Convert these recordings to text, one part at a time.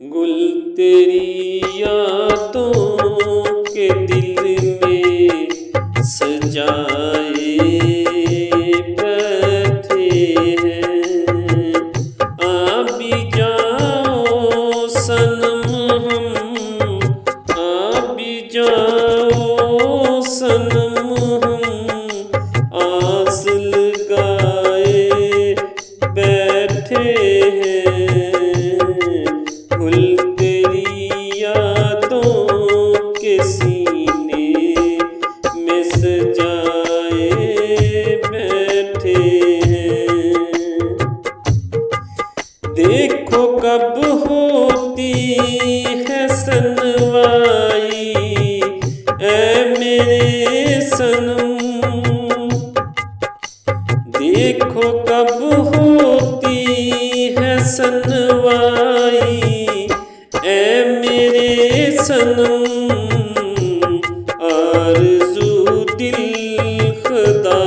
गुल तेरी यादों के दिल में सजाए बैठे हैं। आ भी जाओ सनम हम, आ भी जाओ सनम हम, आस लगाए बैठे हैं। गुल तेरी यादों के सीने में सजाए बैठे हैं। देखो कब होती है सनवाई ऐ मेरे सनम, देखो कब होती है सनवाई ऐ मेरे सनम। आरज़ू दिल खुदा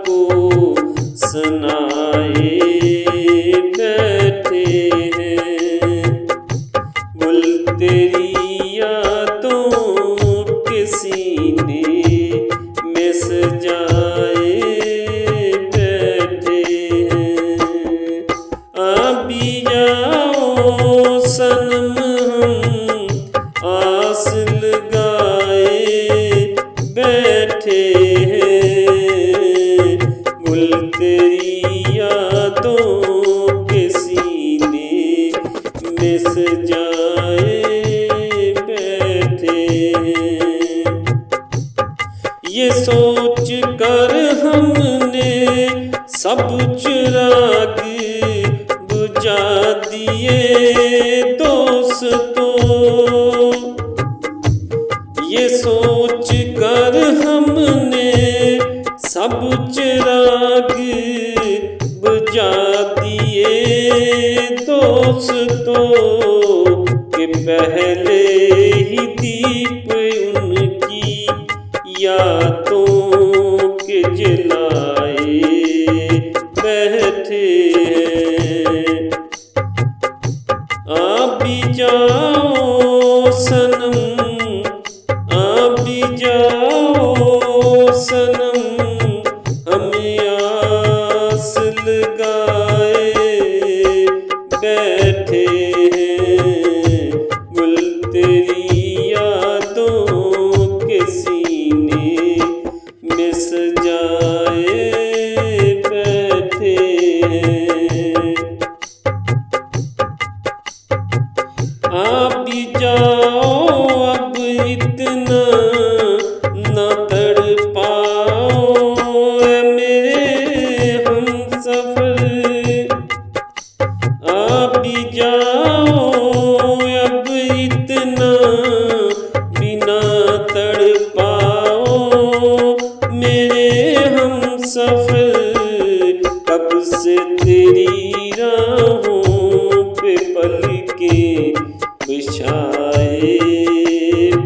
को सुनाए बैठे हैं। गुल तेरी यादों के सीने में सजाए बैठे हैं। आ भी जाओ सनम हम, आस लगाए बैठे हैं। गुल तेरी यादों के सीने में सजाए बैठे हैं। ये सोच कर हमने सब चिराग बुझा दिए दोस्तों, ये सोच कर हमने सब चिराग बुझा दिए दोस्तों, के पहले ही दीप उनकी यादों के जलाए बैठे हैं। आ भी जाओ सनम, आ भी जाओ सनम, हम आस लगाए बैठे हैं। गुल तेरी यादों के सीने में सजाए बैठे हैं। आ भी जाओ अब इतना न तड़पाओ ऐ मेरे हमसफर। आ भी जाओ अब इतना बिना तड़पाओ मेरे हमसफर। कब से तेरी राहों पे पलकें बिछाए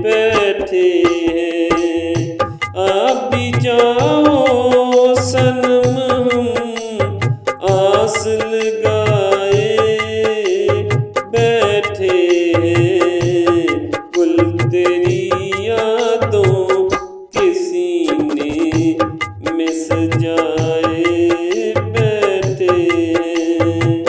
बैठे हैं। आ भी जाओ सनम हम, आस लगाए बैठे हैं। गुल तेरी यादों के सीने में सजाए बैठे हैं।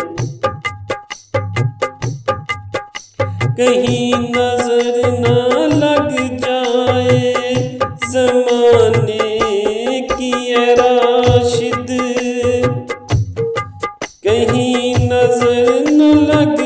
कहीं नजर न लग जाए ज़माने की ऐ राशिद, कहीं नजर न लग